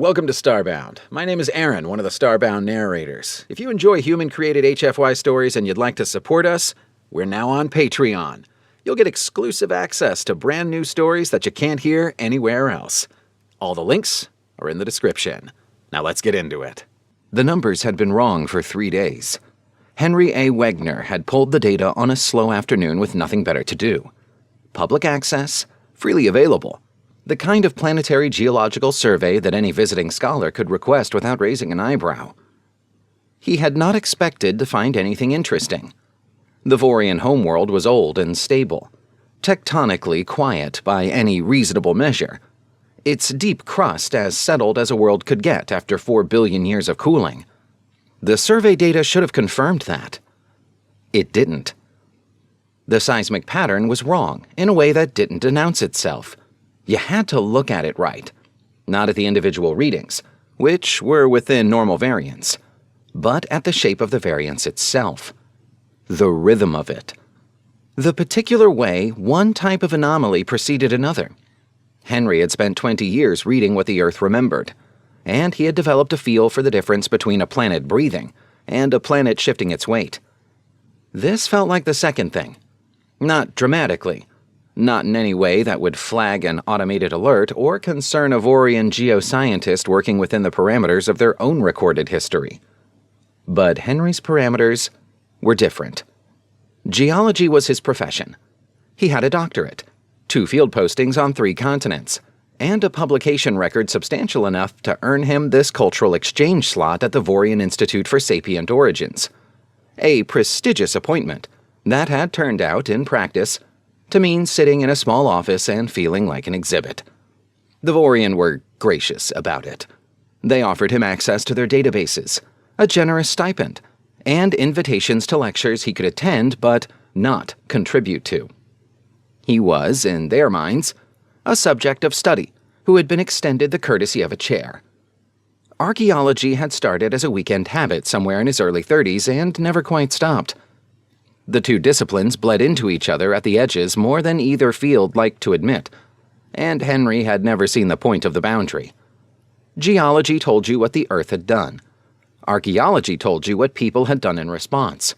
welcome to Starbound. My name is Aaron, one of the Starbound narrators. If you enjoy human-created HFY stories and you'd like to support us, we're now on Patreon. You'll get exclusive access to brand new stories that you can't hear anywhere else. All the links are in the description. Now let's get into it. The numbers had been wrong for 3 days. Henry A. Wegner had pulled the data on a slow afternoon with nothing better to do. Public access, freely available. The kind of planetary geological survey that any visiting scholar could request without raising an eyebrow. He had not expected to find anything interesting. The Vorian homeworld was old and stable, tectonically quiet by any reasonable measure, its deep crust as settled as a world could get after 4 billion years of cooling. The survey data should have confirmed that. It didn't. The seismic pattern was wrong in a way that didn't announce itself. You had to look at it right, not at the individual readings, which were within normal variance, but at the shape of the variance itself, the rhythm of it, the particular way one type of anomaly preceded another. Henry had spent 20 years reading what the Earth remembered, and he had developed a feel for the difference between a planet breathing and a planet shifting its weight. This felt like the second thing, not dramatically, not in any way that would flag an automated alert or concern a Vorian geoscientist working within the parameters of their own recorded history. But Henry's parameters were different. Geology was his profession. He had a doctorate, 2 field postings on 3 continents, and a publication record substantial enough to earn him this cultural exchange slot at the Vorian Institute for Sapient Origins. A prestigious appointment that had turned out, in practice, to mean sitting in a small office and feeling like an exhibit. The Vorian were gracious about it. They offered him access to their databases, a generous stipend, and invitations to lectures he could attend but not contribute to. He was, in their minds, a subject of study who had been extended the courtesy of a chair. Archaeology had started as a weekend habit somewhere in his early 30s and never quite stopped. The 2 disciplines bled into each other at the edges more than either field liked to admit, and Henry had never seen the point of the boundary. Geology told you what the Earth had done. Archaeology told you what people had done in response.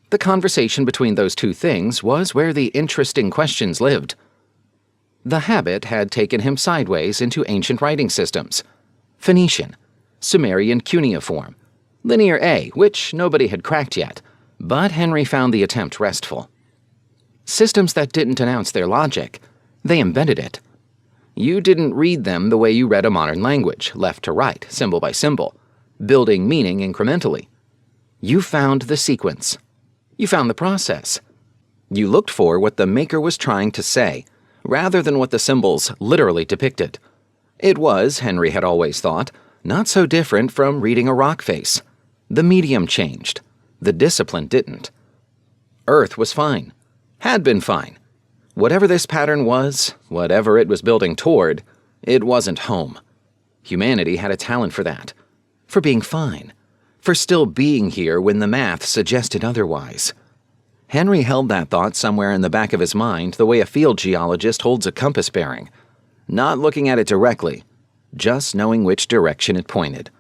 The conversation between those 2 things was where the interesting questions lived. The habit had taken him sideways into ancient writing systems: Phoenician, Sumerian cuneiform, Linear A, which nobody had cracked yet, but Henry found the attempt restful. Systems that didn't announce their logic, they embedded it. You didn't read them the way you read a modern language, left to right, symbol by symbol, building meaning incrementally. You found the sequence. You found the process. You looked for what the maker was trying to say, rather than what the symbols literally depicted. It was, Henry had always thought, not so different from reading a rock face. The medium changed. The discipline didn't. Earth was fine. Had been fine. Whatever this pattern was, whatever it was building toward, it wasn't home. Humanity had a talent for that. For being fine. For still being here when the math suggested otherwise. Henry held that thought somewhere in the back of his mind the way a field geologist holds a compass bearing. Not looking at it directly, just knowing which direction it pointed.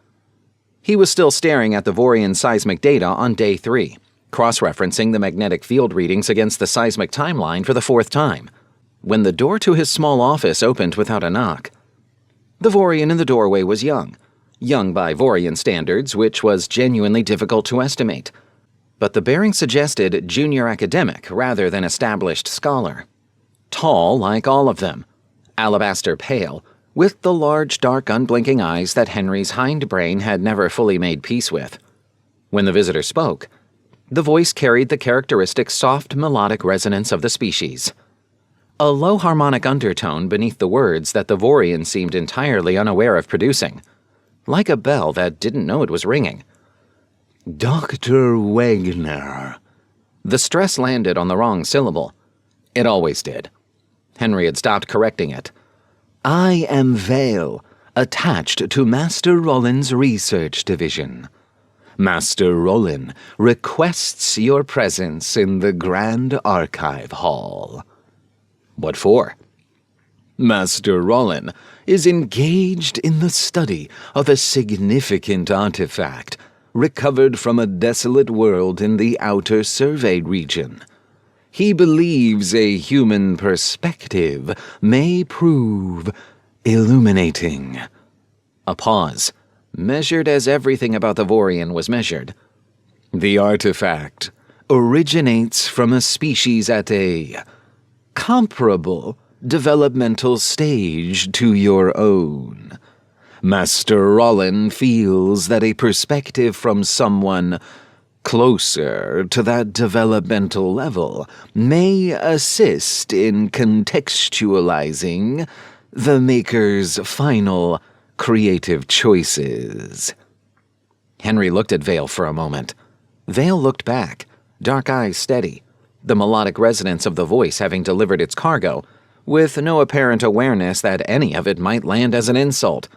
He was still staring at the Vorian seismic data on day 3, cross-referencing the magnetic field readings against the seismic timeline for the 4th time, when the door to his small office opened without a knock. The Vorian in the doorway was young by Vorian standards, which was genuinely difficult to estimate, but the bearing suggested junior academic rather than established scholar. Tall like all of them, alabaster pale, with the large, dark, unblinking eyes that Henry's hindbrain had never fully made peace with. When the visitor spoke, the voice carried the characteristic soft, melodic resonance of the species. A low harmonic undertone beneath the words that the Vorian seemed entirely unaware of producing, like a bell that didn't know it was ringing. Dr. Wegner. The stress landed on the wrong syllable. It always did. Henry had stopped correcting it. I am Vale, attached to Master Rollin's research division. Master Rollin requests your presence in the Grand Archive Hall. What for? Master Rollin is engaged in the study of a significant artifact recovered from a desolate world in the outer survey region. He believes a human perspective may prove illuminating. A pause, measured as everything about the Vorian was measured. The artifact originates from a species at a comparable developmental stage to your own. Master Rollin feels that a perspective from someone closer to that developmental level may assist in contextualizing the Maker's final creative choices. Henry looked at Vale for a moment. Vale looked back, dark eyes steady, the melodic resonance of the voice having delivered its cargo, with no apparent awareness that any of it might land as an insult.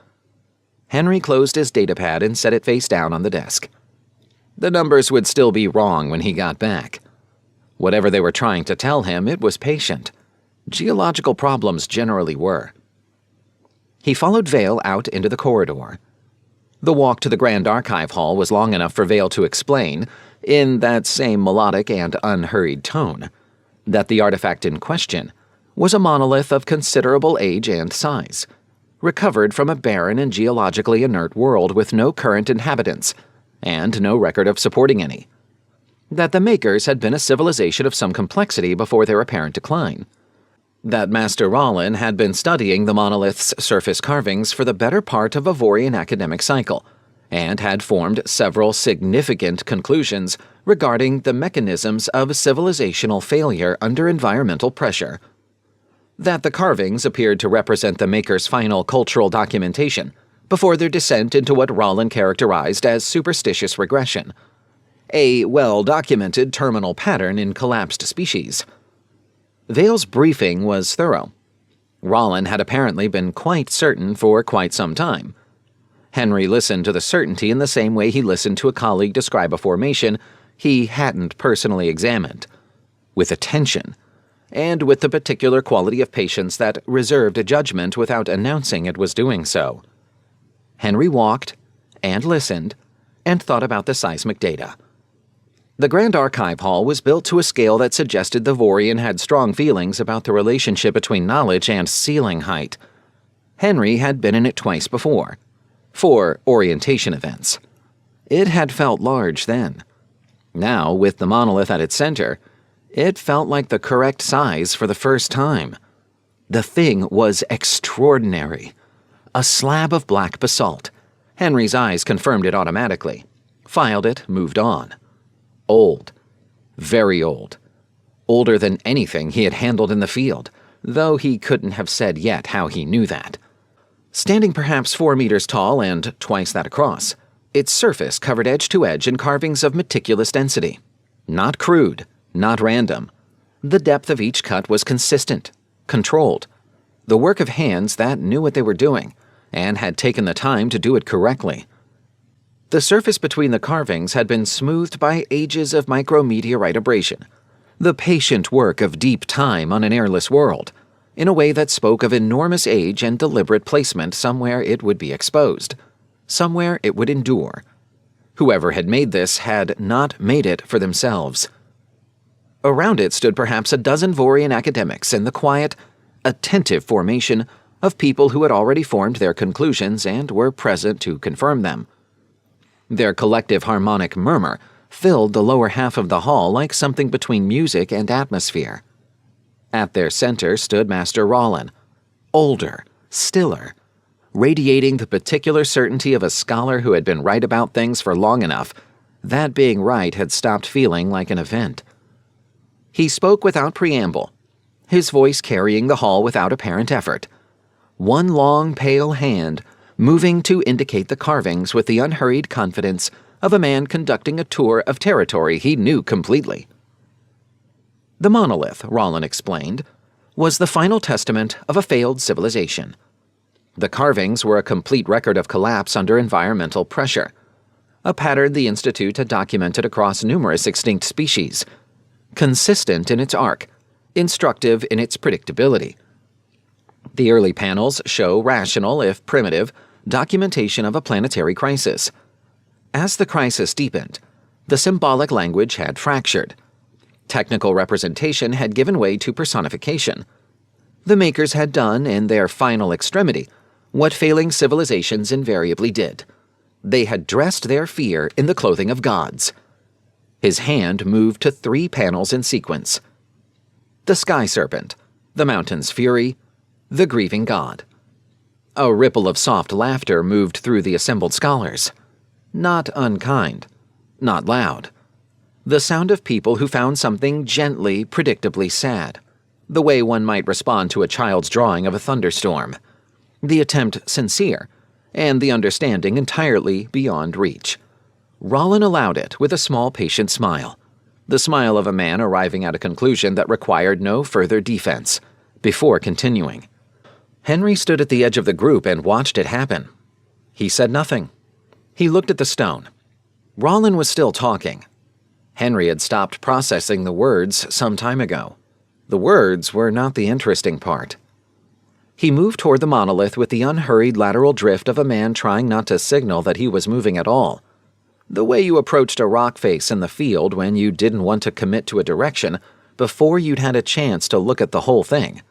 Henry closed his datapad and set it face down on the desk. The numbers would still be wrong when he got back. Whatever they were trying to tell him, it was patient. Geological problems generally were. He followed Vale out into the corridor. The walk to the Grand Archive Hall was long enough for Vale to explain, in that same melodic and unhurried tone, that the artifact in question was a monolith of considerable age and size, recovered from a barren and geologically inert world with no current inhabitants, and no record of supporting any. That the Makers had been a civilization of some complexity before their apparent decline. That Master Rollin had been studying the monolith's surface carvings for the better part of a Vorian academic cycle, and had formed several significant conclusions regarding the mechanisms of civilizational failure under environmental pressure. That the carvings appeared to represent the Maker's final cultural documentation before their descent into what Rollin characterized as superstitious regression, a well-documented terminal pattern in collapsed species. Vale's briefing was thorough. Rollin had apparently been quite certain for quite some time. Henry listened to the certainty in the same way he listened to a colleague describe a formation he hadn't personally examined, with attention, and with the particular quality of patience that reserved a judgment without announcing it was doing so. Henry walked, and listened, and thought about the seismic data. The Grand Archive Hall was built to a scale that suggested the Vorian had strong feelings about the relationship between knowledge and ceiling height. Henry had been in it twice before, for orientation events. It had felt large then. Now, with the monolith at its center, it felt like the correct size for the first time. The thing was extraordinary. A slab of black basalt. Henry's eyes confirmed it automatically. Filed it, moved on. Old. Very old. Older than anything he had handled in the field, though he couldn't have said yet how he knew that. Standing perhaps 4 meters tall and twice that across, its surface covered edge to edge in carvings of meticulous density. Not crude, not random. The depth of each cut was consistent, controlled. The work of hands that knew what they were doing, and had taken the time to do it correctly. The surface between the carvings had been smoothed by ages of micrometeorite abrasion, the patient work of deep time on an airless world, in a way that spoke of enormous age and deliberate placement somewhere it would be exposed, somewhere it would endure. Whoever had made this had not made it for themselves. Around it stood perhaps a dozen Vorian academics in the quiet, attentive formation of people who had already formed their conclusions and were present to confirm them. Their collective harmonic murmur filled the lower half of the hall like something between music and atmosphere. At their center stood Master Rollin, older, stiller, radiating the particular certainty of a scholar who had been right about things for long enough that being right had stopped feeling like an event. He spoke without preamble, his voice carrying the hall without apparent effort. One long, pale hand moving to indicate the carvings with the unhurried confidence of a man conducting a tour of territory he knew completely. The monolith, Rollin explained, was the final testament of a failed civilization. The carvings were a complete record of collapse under environmental pressure, a pattern the Institute had documented across numerous extinct species, consistent in its arc, instructive in its predictability. The early panels show rational, if primitive, documentation of a planetary crisis. As the crisis deepened, the symbolic language had fractured. Technical representation had given way to personification. The makers had done, in their final extremity, what failing civilizations invariably did. They had dressed their fear in the clothing of gods. His hand moved to 3 panels in sequence. The Sky Serpent, the Mountain's Fury, the Grieving God. A ripple of soft laughter moved through the assembled scholars. Not unkind, not loud. The sound of people who found something gently, predictably sad, the way one might respond to a child's drawing of a thunderstorm. The attempt sincere, and the understanding entirely beyond reach. Rollin allowed it with a small, patient smile, the smile of a man arriving at a conclusion that required no further defense, before continuing. Henry stood at the edge of the group and watched it happen. He said nothing. He looked at the stone. Rollin was still talking. Henry had stopped processing the words some time ago. The words were not the interesting part. He moved toward the monolith with the unhurried lateral drift of a man trying not to signal that he was moving at all. The way you approached a rock face in the field when you didn't want to commit to a direction before you'd had a chance to look at the whole thing.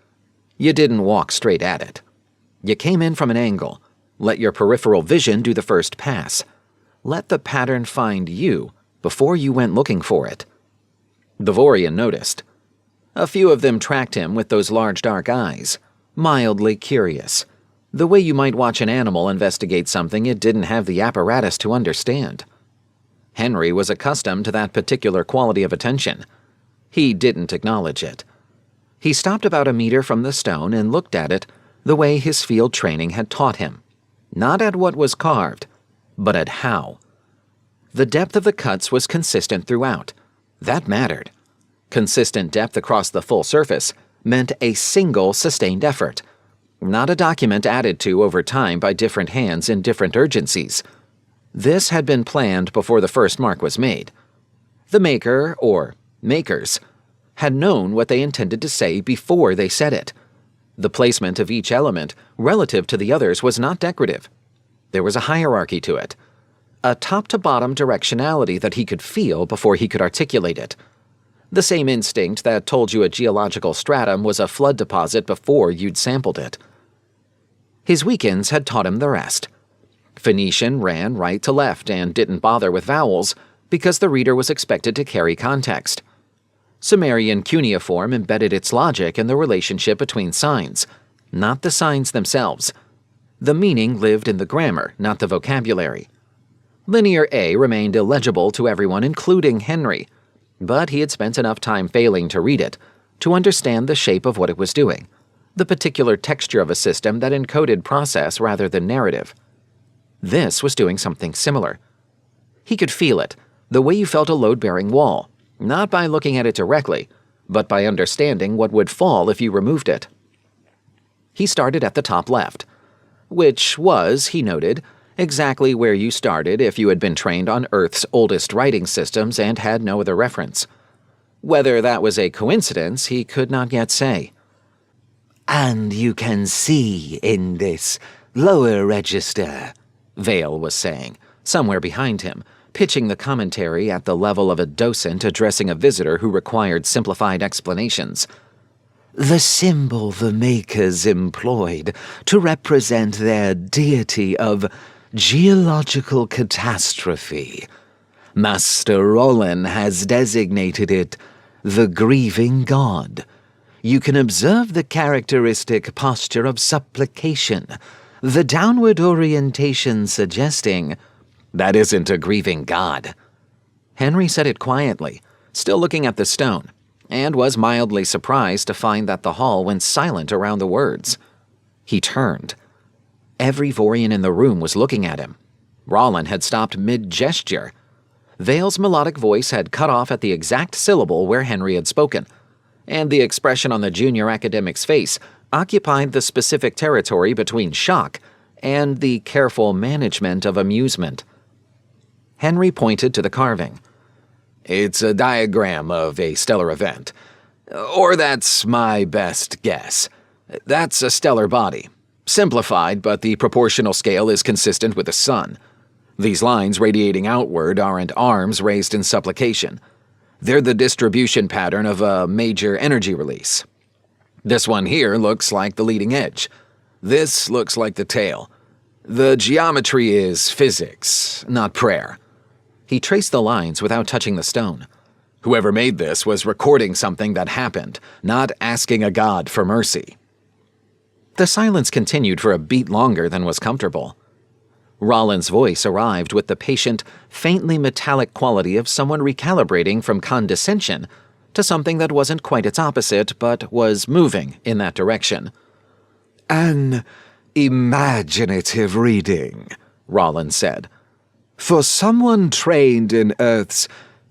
You didn't walk straight at it. You came in from an angle. Let your peripheral vision do the first pass. Let the pattern find you before you went looking for it. The Vorian noticed. A few of them tracked him with those large dark eyes, mildly curious, the way you might watch an animal investigate something it didn't have the apparatus to understand. Henry was accustomed to that particular quality of attention. He didn't acknowledge it. He stopped about a meter from the stone and looked at it the way his field training had taught him, not at what was carved, but at how. The depth of the cuts was consistent throughout. That mattered. Consistent depth across the full surface meant a single sustained effort, not a document added to over time by different hands in different urgencies. This had been planned before the first mark was made. The maker, or makers, had known what they intended to say before they said it. The placement of each element relative to the others was not decorative. There was a hierarchy to it, a top-to-bottom directionality that he could feel before he could articulate it. The same instinct that told you a geological stratum was a flood deposit before you'd sampled it. His weekends had taught him the rest. Phoenician ran right to left and didn't bother with vowels because the reader was expected to carry context. Sumerian cuneiform embedded its logic in the relationship between signs, not the signs themselves. The meaning lived in the grammar, not the vocabulary. Linear A remained illegible to everyone, including Henry, but he had spent enough time failing to read it to understand the shape of what it was doing, the particular texture of a system that encoded process rather than narrative. This was doing something similar. He could feel it, the way you felt a load-bearing wall, not by looking at it directly, but by understanding what would fall if you removed it. He started at the top left, which was, he noted, exactly where you started if you had been trained on Earth's oldest writing systems and had no other reference. Whether that was a coincidence, he could not yet say. "And you can see in this lower register," Vale was saying, somewhere behind him, pitching the commentary at the level of a docent addressing a visitor who required simplified explanations. "the symbol the makers employed to represent their deity of geological catastrophe. Master Rollin has designated it the Grieving God. You can observe the characteristic posture of supplication, the downward orientation suggesting, 'That isn't a grieving God.'" Henry said it quietly, still looking at the stone, and was mildly surprised to find that the hall went silent around the words. He turned. Every Vorian in the room was looking at him. Rollin had stopped mid-gesture. Vale's melodic voice had cut off at the exact syllable where Henry had spoken, and the expression on the junior academic's face occupied the specific territory between shock and the careful management of amusement. Henry pointed to the carving. "It's a diagram of a stellar event. Or that's my best guess. That's a stellar body. Simplified, but the proportional scale is consistent with the sun. These lines radiating outward aren't arms raised in supplication. They're the distribution pattern of a major energy release. This one here looks like the leading edge. This looks like the tail. The geometry is physics, not prayer. He traced the lines without touching the stone. Whoever made this was recording something that happened, not asking a god for mercy. The silence continued for a beat longer than was comfortable. Rollin's voice arrived with the patient, faintly metallic quality of someone recalibrating from condescension to something that wasn't quite its opposite, but was moving in that direction. An imaginative reading, Rollin said. For someone trained in Earth's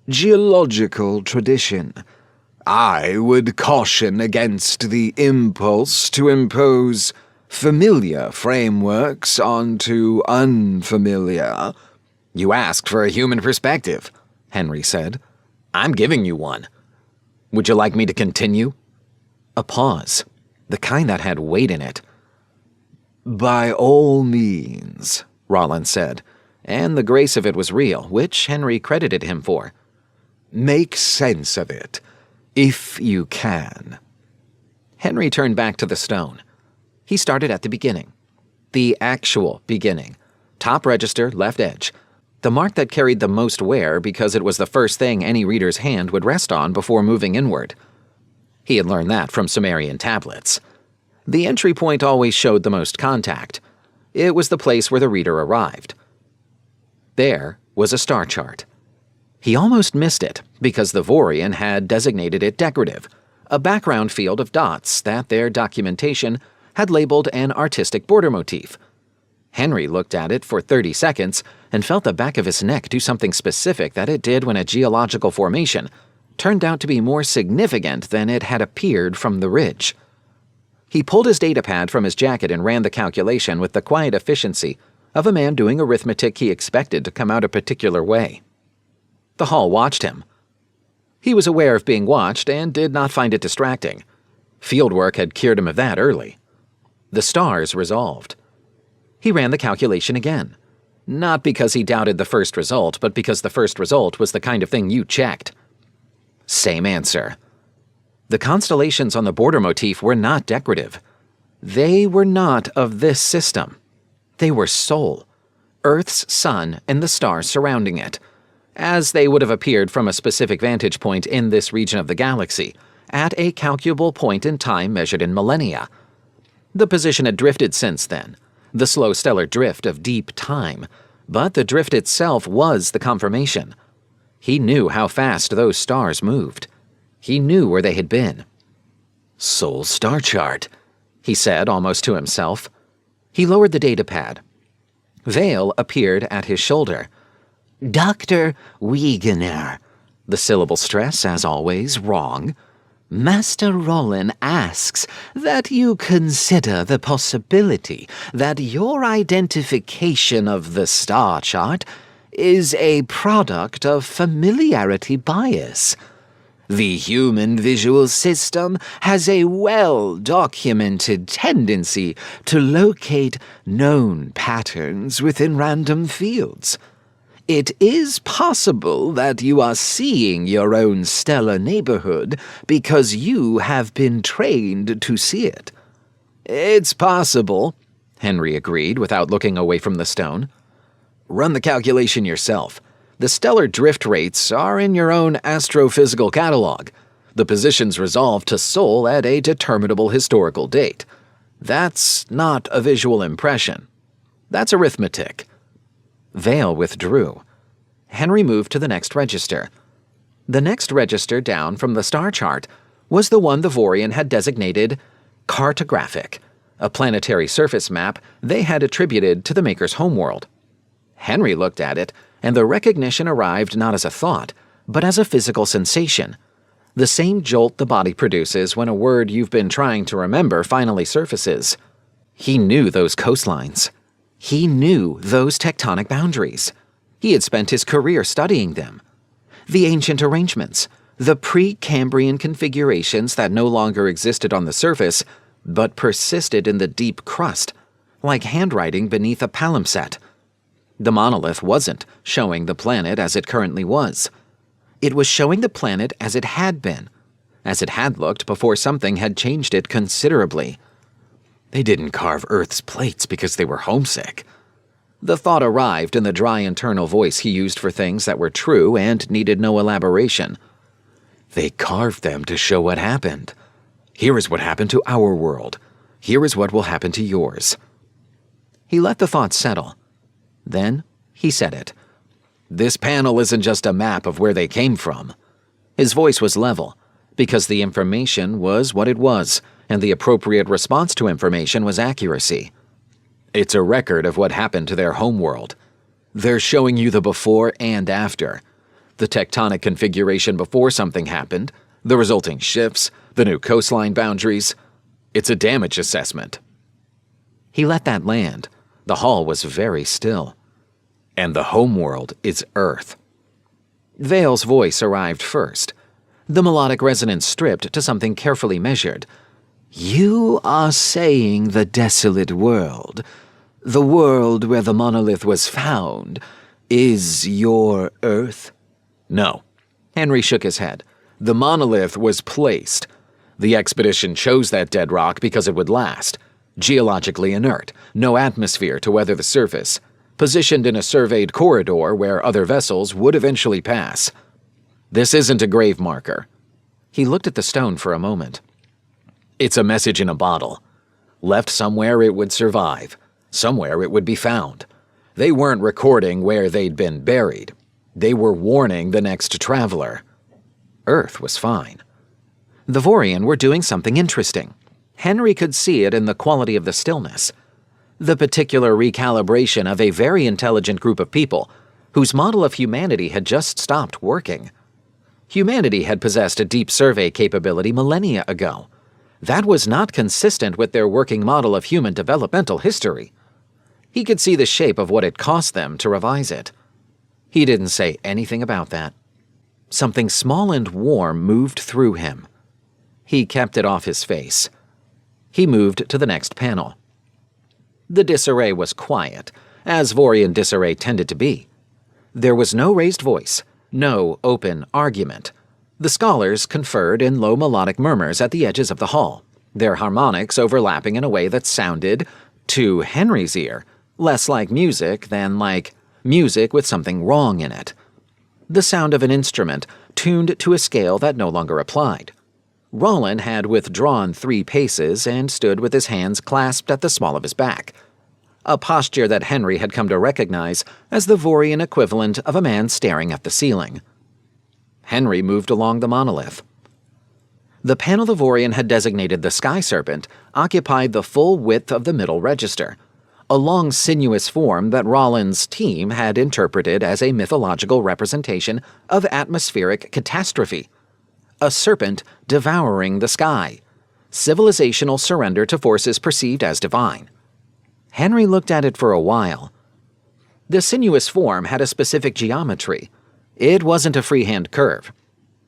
geological tradition, I would caution against the impulse to impose familiar frameworks onto unfamiliar. You asked for a human perspective, Henry said. I'm giving you one. Would you like me to continue? A pause, the kind that had weight in it. By all means, Rollin said, and the grace of it was real, which Henry credited him for. Make sense of it, if you can. Henry turned back to the stone. He started at the beginning. The actual beginning. Top register, left edge. The mark that carried the most wear because it was the first thing any reader's hand would rest on before moving inward. He had learned that from Sumerian tablets. The entry point always showed the most contact. It was the place where the reader arrived. There was a star chart. He almost missed it because the Vorian had designated it decorative, a background field of dots that their documentation had labeled an artistic border motif. Henry looked at it for 30 seconds and felt the back of his neck do something specific that it did when a geological formation turned out to be more significant than it had appeared from the ridge. He pulled his datapad from his jacket and ran the calculation with the quiet efficiency of a man doing arithmetic he expected to come out a particular way. The hall watched him. He was aware of being watched and did not find it distracting. Fieldwork had cured him of that early. The stars resolved. He ran the calculation again. Not because he doubted the first result, but because the first result was the kind of thing you checked. Same answer. The constellations on the border motif were not decorative. They were not of this system. They were Sol, Earth's sun and the stars surrounding it, as they would have appeared from a specific vantage point in this region of the galaxy, at a calculable point in time measured in millennia. The position had drifted since then, the slow stellar drift of deep time, but the drift itself was the confirmation. He knew how fast those stars moved. He knew where they had been. Sol star chart, he said almost to himself. He lowered the datapad. Vale appeared at his shoulder. Dr. Wegener, the syllable stress, as always, wrong. Master Rollin asks that you consider the possibility that your identification of the star chart is a product of familiarity bias. The human visual system has a well-documented tendency to locate known patterns within random fields. It is possible that you are seeing your own stellar neighborhood because you have been trained to see it. It's possible, Henry agreed without looking away from the stone. Run the calculation yourself. The stellar drift rates are in your own astrophysical catalog. The positions resolve to Sol at a determinable historical date. That's not a visual impression. That's arithmetic. Vale withdrew. Henry moved to the next register. The next register down from the star chart was the one the Vorian had designated cartographic, a planetary surface map they had attributed to the Maker's homeworld. Henry looked at it, and the recognition arrived not as a thought, but as a physical sensation. The same jolt the body produces when a word you've been trying to remember finally surfaces. He knew those coastlines. He knew those tectonic boundaries. He had spent his career studying them. The ancient arrangements, the pre-Cambrian configurations that no longer existed on the surface, but persisted in the deep crust, like handwriting beneath a palimpsest. The monolith wasn't showing the planet as it currently was. It was showing the planet as it had been, as it had looked before something had changed it considerably. They didn't carve Earth's plates because they were homesick. The thought arrived in the dry internal voice he used for things that were true and needed no elaboration. They carved them to show what happened. Here is what happened to our world. Here is what will happen to yours. He let the thought settle. Then he said it. This panel isn't just a map of where they came from. His voice was level, because the information was what it was, and the appropriate response to information was accuracy. It's a record of what happened to their homeworld. They're showing you the before and after. The tectonic configuration before something happened, the resulting shifts, the new coastline boundaries. It's a damage assessment. He let that land. The hall was very still. And the homeworld is Earth. Vale's voice arrived first. The melodic resonance stripped to something carefully measured. You are saying the desolate world, the world where the monolith was found, is your Earth? No. Henry shook his head. The monolith was placed. The expedition chose that dead rock because it would last. Geologically inert, no atmosphere to weather the surface, positioned in a surveyed corridor where other vessels would eventually pass. This isn't a grave marker. He looked at the stone for a moment. It's a message in a bottle. Left somewhere it would survive. Somewhere it would be found. They weren't recording where they'd been buried. They were warning the next traveler. Earth was fine. The Vorian were doing something interesting. Henry could see it in the quality of the stillness. The particular recalibration of a very intelligent group of people whose model of humanity had just stopped working. Humanity had possessed a deep survey capability millennia ago. That was not consistent with their working model of human developmental history. He could see the shape of what it cost them to revise it. He didn't say anything about that. Something small and warm moved through him. He kept it off his face. He moved to the next panel. The disarray was quiet, as Vorian disarray tended to be. There was no raised voice, no open argument. The scholars conferred in low melodic murmurs at the edges of the hall, their harmonics overlapping in a way that sounded, to Henry's ear, less like music than like music with something wrong in it. The sound of an instrument tuned to a scale that no longer applied. Rollin had withdrawn 3 paces and stood with his hands clasped at the small of his back, a posture that Henry had come to recognize as the Vorian equivalent of a man staring at the ceiling. Henry moved along the monolith. The panel the Vorian had designated the Sky Serpent occupied the full width of the middle register, a long sinuous form that Rollin's team had interpreted as a mythological representation of atmospheric catastrophe. A serpent devouring the sky, civilizational surrender to forces perceived as divine. Henry looked at it for a while. The sinuous form had a specific geometry. It wasn't a freehand curve.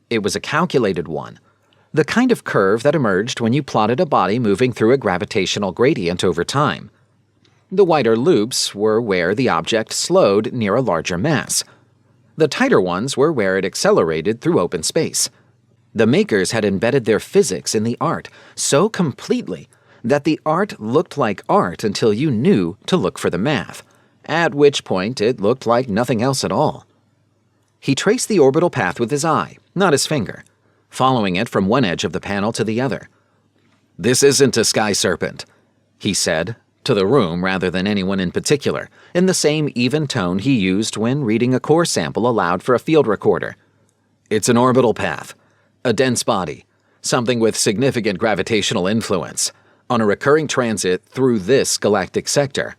It was a calculated one, the kind of curve that emerged when you plotted a body moving through a gravitational gradient over time. The wider loops were where the object slowed near a larger mass. The tighter ones were where it accelerated through open space. The makers had embedded their physics in the art so completely that the art looked like art until you knew to look for the math, at which point it looked like nothing else at all. He traced the orbital path with his eye, not his finger, following it from one edge of the panel to the other. "This isn't a sky serpent," he said, to the room rather than anyone in particular, in the same even tone he used when reading a core sample aloud for a field recorder. "It's an orbital path. A dense body, something with significant gravitational influence, on a recurring transit through this galactic sector.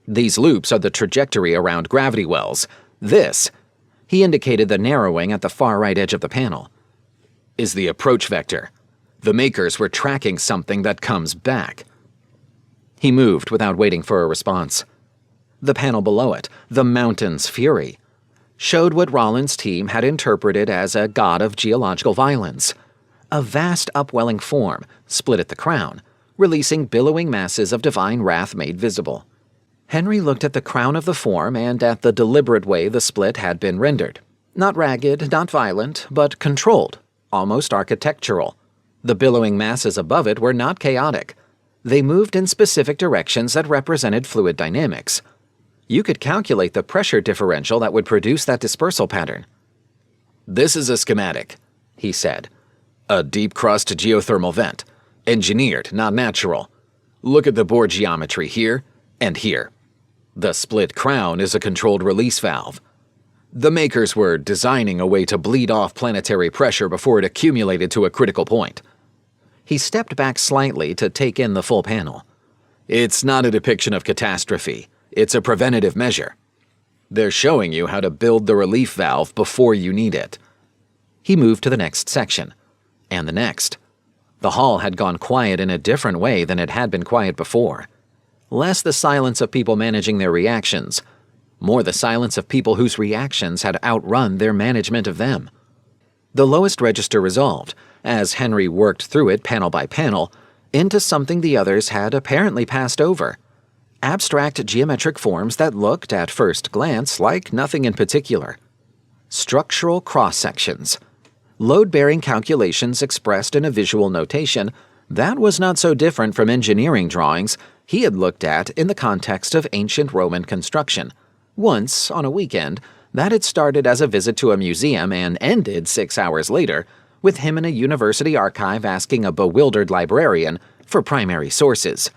These loops are the trajectory around gravity wells. This," he indicated the narrowing at the far right edge of the panel, "is the approach vector. The makers were tracking something that comes back." He moved without waiting for a response. The panel below it, the mountain's fury, showed what Rollin's team had interpreted as a god of geological violence, a vast upwelling form, split at the crown, releasing billowing masses of divine wrath made visible. Henry looked at the crown of the form and at the deliberate way the split had been rendered. Not ragged, not violent, but controlled, almost architectural. The billowing masses above it were not chaotic. They moved in specific directions that represented fluid dynamics. You could calculate the pressure differential that would produce that dispersal pattern. "This is a schematic," he said. "A deep-crust geothermal vent. Engineered, not natural. Look at the bore geometry here and here. The split crown is a controlled release valve. The makers were designing a way to bleed off planetary pressure before it accumulated to a critical point." He stepped back slightly to take in the full panel. "It's not a depiction of catastrophe. It's a preventative measure. They're showing you how to build the relief valve before you need it." He moved to the next section, and the next. The hall had gone quiet in a different way than it had been quiet before. Less the silence of people managing their reactions, more the silence of people whose reactions had outrun their management of them. The lowest register resolved, as Henry worked through it panel by panel, into something the others had apparently passed over. Abstract geometric forms that looked, at first glance, like nothing in particular. Structural cross-sections. Load-bearing calculations expressed in a visual notation that was not so different from engineering drawings he had looked at in the context of ancient Roman construction. Once, on a weekend, that had started as a visit to a museum and ended 6 hours later with him in a university archive asking a bewildered librarian for primary sources.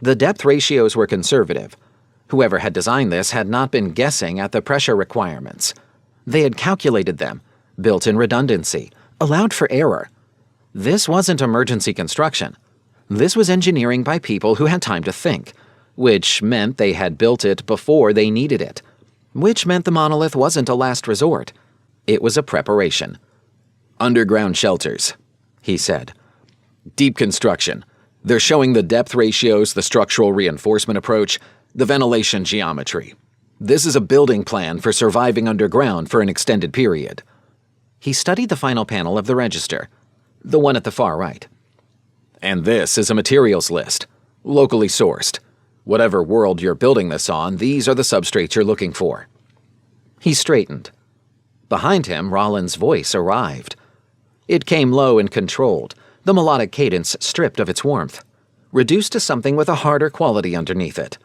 The depth ratios were conservative. Whoever had designed this had not been guessing at the pressure requirements. They had calculated them, built in redundancy, allowed for error. This wasn't emergency construction. This was engineering by people who had time to think, which meant they had built it before they needed it, which meant the monolith wasn't a last resort. It was a preparation. "Underground shelters," he said. "Deep construction. They're showing the depth ratios, the structural reinforcement approach, the ventilation geometry. This is a building plan for surviving underground for an extended period." He studied the final panel of the register, the one at the far right. "And this is a materials list, locally sourced. Whatever world you're building this on, these are the substrates you're looking for." He straightened. Behind him, Rollin's voice arrived. It came low and controlled, the melodic cadence stripped of its warmth, reduced to something with a harder quality underneath it.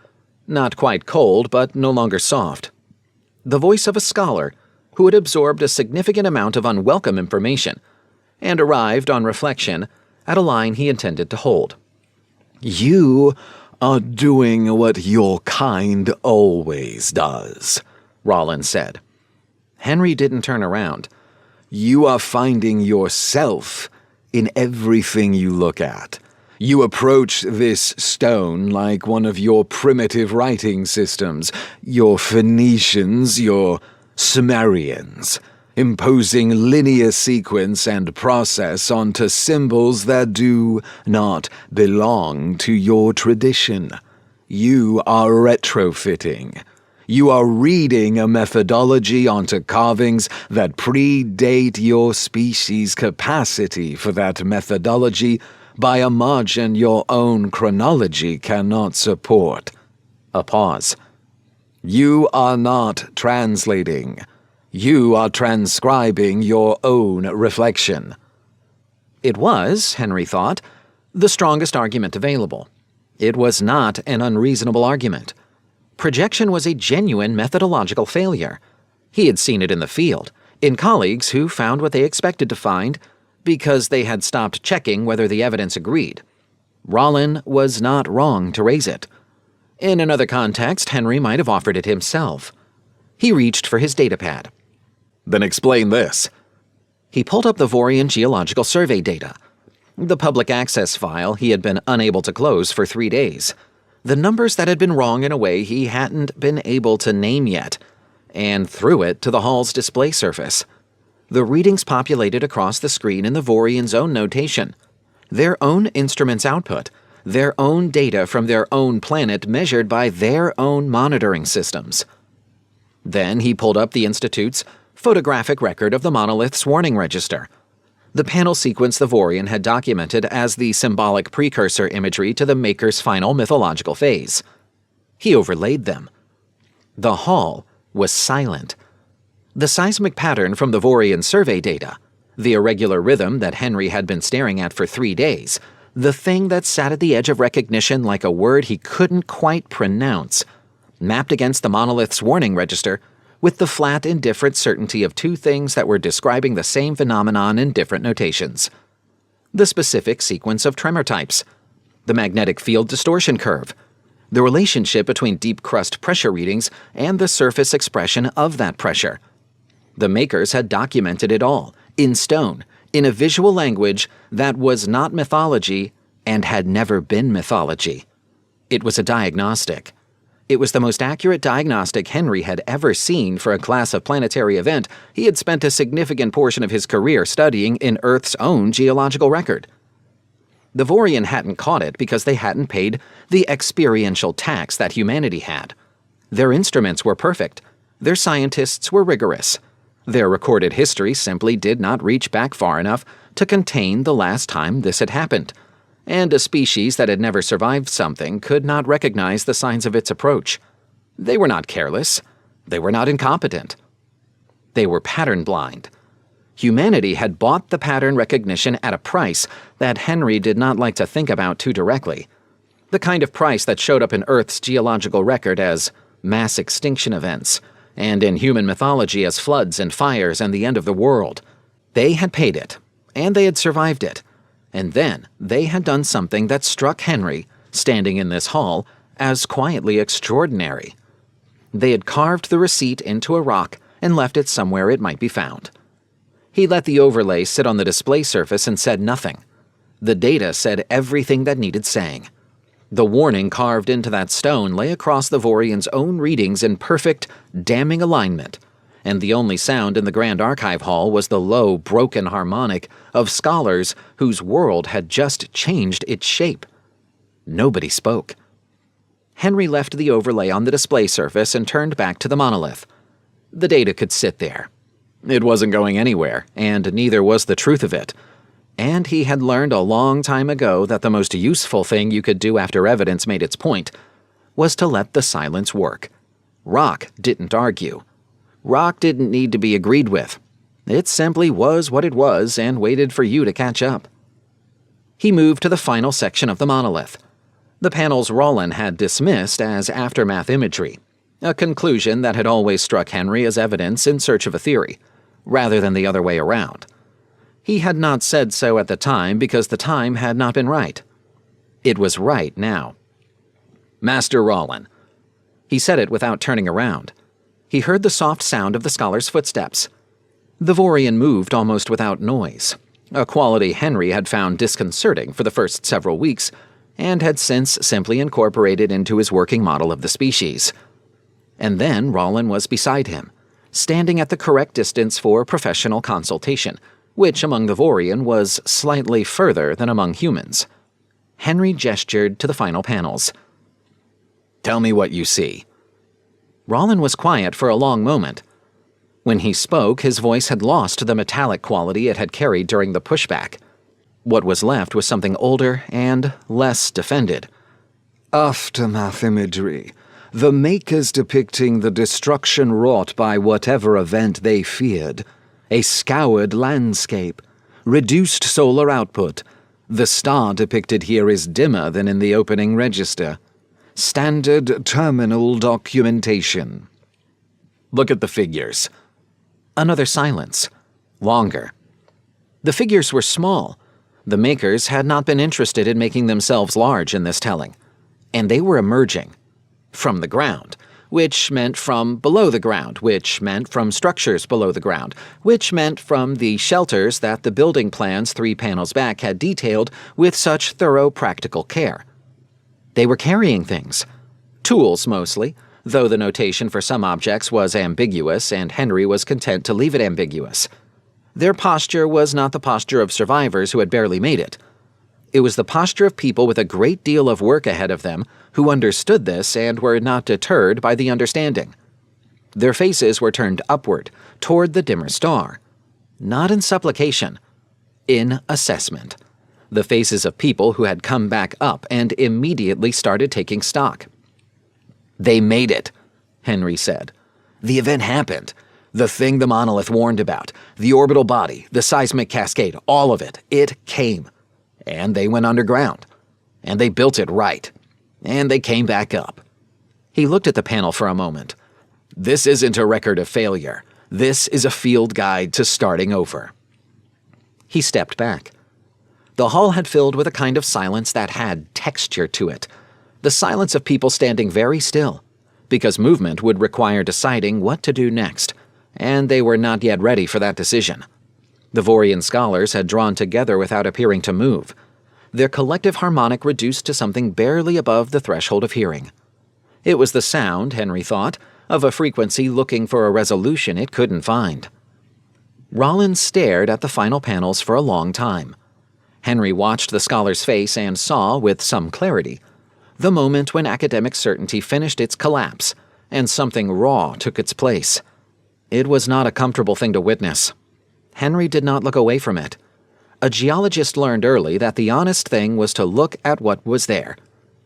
Not quite cold, but no longer soft. The voice of a scholar who had absorbed a significant amount of unwelcome information and arrived, on reflection, at a line he intended to hold. "You are doing what your kind always does," Rollin said. Henry didn't turn around. "You are finding yourself in everything you look at. You approach this stone like one of your primitive writing systems, your Phoenicians, your Sumerians, imposing linear sequence and process onto symbols that do not belong to your tradition. You are retrofitting. You are reading a methodology onto carvings that predate your species' capacity for that methodology by a margin your own chronology cannot support." A pause. "You are not translating. You are transcribing your own reflection." It was, Henry thought, the strongest argument available. It was not an unreasonable argument. Projection was a genuine methodological failure. He had seen it in the field, in colleagues who found what they expected to find because they had stopped checking whether the evidence agreed. Rollin was not wrong to raise it. In another context, Henry might have offered it himself. He reached for his datapad. "Then explain this." He pulled up the Vorian Geological Survey data, the public access file he had been unable to close for 3 days. The numbers that had been wrong in a way he hadn't been able to name yet, and threw it to the hall's display surface. The readings populated across the screen in the Vorians' own notation, their own instruments output, their own data from their own planet measured by their own monitoring systems. Then he pulled up the Institute's photographic record of the monolith's warning register. the panel sequence the Vorian had documented as the symbolic precursor imagery to the Maker's final mythological phase. He overlaid them. The hall was silent. The seismic pattern from the Vorian survey data, the irregular rhythm that Henry had been staring at for 3 days, the thing that sat at the edge of recognition like a word he couldn't quite pronounce, mapped against the monolith's warning register with the flat, indifferent certainty of two things that were describing the same phenomenon in different notations. The specific sequence of tremor types, the magnetic field distortion curve, the relationship between deep crust pressure readings and the surface expression of that pressure. The Makers had documented it all, in stone, in a visual language that was not mythology and had never been mythology. It was a diagnostic. It was the most accurate diagnostic Henry had ever seen for a class of planetary event he had spent a significant portion of his career studying in Earth's own geological record. The Vorian hadn't caught it because they hadn't paid the experiential tax that humanity had. Their instruments were perfect. Their scientists were rigorous. Their recorded history simply did not reach back far enough to contain the last time this had happened, and a species that had never survived something could not recognize the signs of its approach. They were not careless. They were not incompetent. They were pattern blind. Humanity had bought the pattern recognition at a price that Henry did not like to think about too directly, the kind of price that showed up in Earth's geological record as mass extinction events, and in human mythology as floods and fires and the end of the world. They had paid it, and they had survived it. And then they had done something that struck Henry, standing in this hall, as quietly extraordinary. They had carved the receipt into a rock and left it somewhere it might be found. He let the overlay sit on the display surface and said nothing. The data said everything that needed saying. The warning carved into that stone lay across the Vorian's own readings in perfect, damning alignment, and the only sound in the Grand Archive Hall was the low, broken harmonic of scholars whose world had just changed its shape. Nobody spoke. Henry left the overlay on the display surface and turned back to the monolith. The data could sit there. It wasn't going anywhere, and neither was the truth of it. And he had learned a long time ago that the most useful thing you could do after evidence made its point was to let the silence work. Rock didn't argue. Rock didn't need to be agreed with. It simply was what it was and waited for you to catch up. He moved to the final section of the monolith. The panels Rollin had dismissed as aftermath imagery, a conclusion that had always struck Henry as evidence in search of a theory, rather than the other way around. He had not said so at the time because the time had not been right. It was right now. Master Rollin. He said it without turning around. He heard the soft sound of the scholar's footsteps. The Vorian moved almost without noise, a quality Henry had found disconcerting for the first several weeks, and had since simply incorporated into his working model of the species. And then Rollin was beside him, standing at the correct distance for professional consultation, which among the Vorian was slightly further than among humans. Henry gestured to the final panels. "Tell me what you see." Rollin was quiet for a long moment. When he spoke, his voice had lost the metallic quality it had carried during the pushback. What was left was something older and less defended. Aftermath imagery. The Makers depicting the destruction wrought by whatever event they feared. A scoured landscape. Reduced solar output. The star depicted here is dimmer than in the opening register. Standard terminal documentation. Look at the figures. Another silence. Longer. The figures were small. The Makers had not been interested in making themselves large in this telling. And they were emerging. From the ground, which meant from below the ground, which meant from structures below the ground, which meant from the shelters that the building plans 3 panels back had detailed with such thorough practical care. They were carrying things. Tools, mostly, though the notation for some objects was ambiguous, and Henry was content to leave it ambiguous. Their posture was not the posture of survivors who had barely made it. It was the posture of people with a great deal of work ahead of them who understood this and were not deterred by the understanding. Their faces were turned upward, toward the dimmer star. Not in supplication. in assessment. The faces of people who had come back up and immediately started taking stock. "They made it," Henry said. "The event happened. The thing the monolith warned about, the orbital body, the seismic cascade, all of it, it came. And they went underground. And they built it right. And they came back up." He looked at the panel for a moment. "This isn't a record of failure. This is a field guide to starting over." He stepped back. The hall had filled with a kind of silence that had texture to it. The silence of people standing very still, because movement would require deciding what to do next, and they were not yet ready for that decision. The Vorian scholars had drawn together without appearing to move, their collective harmonic reduced to something barely above the threshold of hearing. It was the sound, Henry thought, of a frequency looking for a resolution it couldn't find. Rollins stared at the final panels for a long time. Henry watched the scholar's face and saw, with some clarity, the moment when academic certainty finished its collapse and something raw took its place. It was not a comfortable thing to witness. Henry did not look away from it. A geologist learned early that the honest thing was to look at what was there,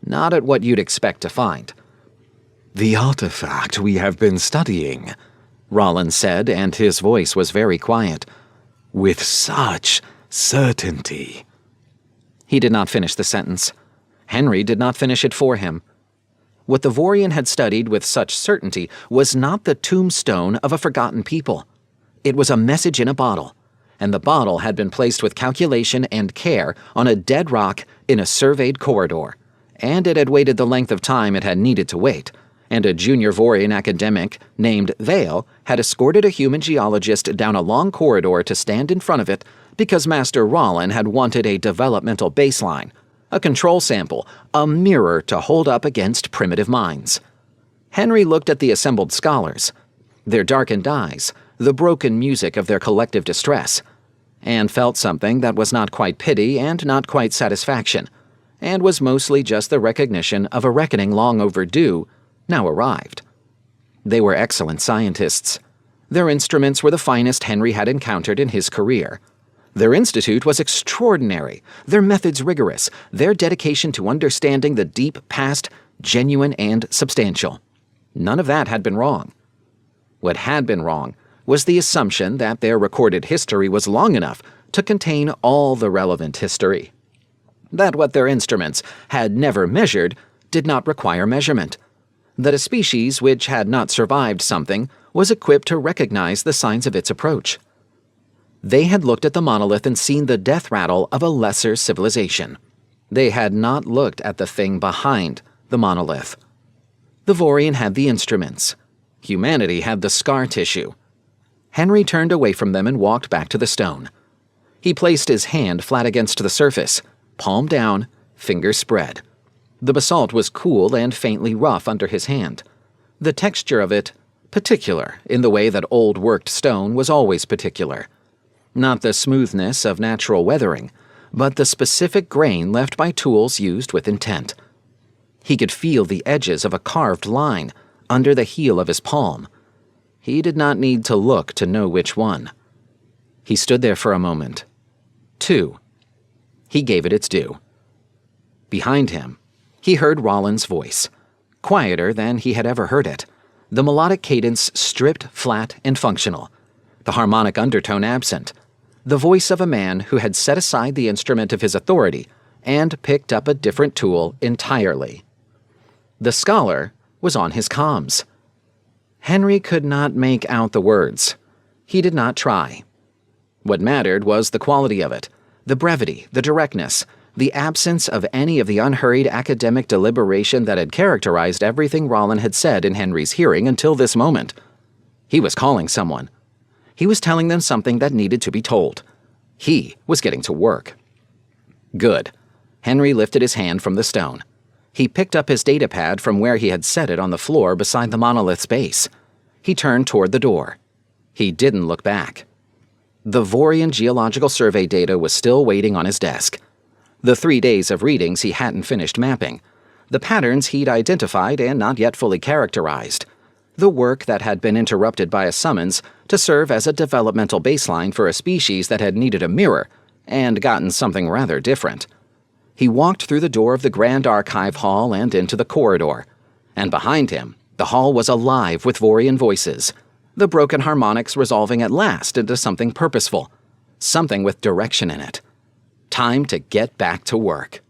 not at what you'd expect to find. "The artifact we have been studying," Rollins said, and his voice was very quiet. "With such certainty." He did not finish the sentence. Henry did not finish it for him. What the Vorian had studied with such certainty was not the tombstone of a forgotten people. It was a message in a bottle, and the bottle had been placed with calculation and care on a dead rock in a surveyed corridor, and it had waited the length of time it had needed to wait, and a junior Vorian academic named Vale had escorted a human geologist down a long corridor to stand in front of it because Master Rollin had wanted a developmental baseline, a control sample, a mirror to hold up against primitive minds. Henry looked at the assembled scholars, their darkened eyes, the broken music of their collective distress, and felt something that was not quite pity and not quite satisfaction, and was mostly just the recognition of a reckoning long overdue, now arrived. They were excellent scientists. Their instruments were the finest Henry had encountered in his career. Their institute was extraordinary, their methods rigorous, their dedication to understanding the deep past genuine and substantial. None of that had been wrong. What had been wrong was the assumption that their recorded history was long enough to contain all the relevant history. That what their instruments had never measured did not require measurement. That a species which had not survived something was equipped to recognize the signs of its approach. They had looked at the monolith and seen the death rattle of a lesser civilization. They had not looked at the thing behind the monolith. The Vorian had the instruments. Humanity had the scar tissue. Henry turned away from them and walked back to the stone. He placed his hand flat against the surface, palm down, fingers spread. The basalt was cool and faintly rough under his hand. The texture of it, particular in the way that old worked stone was always particular. Not the smoothness of natural weathering, but the specific grain left by tools used with intent. He could feel the edges of a carved line under the heel of his palm. He did not need to look to know which one. He stood there for a moment. 2. He gave it its due. Behind him, he heard Rollins' voice, quieter than he had ever heard it, the melodic cadence stripped, flat, and functional, the harmonic undertone absent, the voice of a man who had set aside the instrument of his authority and picked up a different tool entirely. The scholar was on his comms. Henry could not make out the words. He did not try. What mattered was the quality of it, the brevity, the directness, the absence of any of the unhurried academic deliberation that had characterized everything Rollin had said in Henry's hearing until this moment. He was calling someone. He was telling them something that needed to be told. He was getting to work. Good. Henry lifted his hand from the stone. He picked up his datapad from where he had set it on the floor beside the monolith's base. He turned toward the door. He didn't look back. The Vorian geological survey data was still waiting on his desk. The 3 days of readings he hadn't finished mapping. The patterns he'd identified and not yet fully characterized. The work that had been interrupted by a summons to serve as a developmental baseline for a species that had needed a mirror and gotten something rather different. He walked through the door of the Grand Archive Hall and into the corridor, and behind him, the hall was alive with Vorian voices, the broken harmonics resolving at last into something purposeful, something with direction in it. Time to get back to work.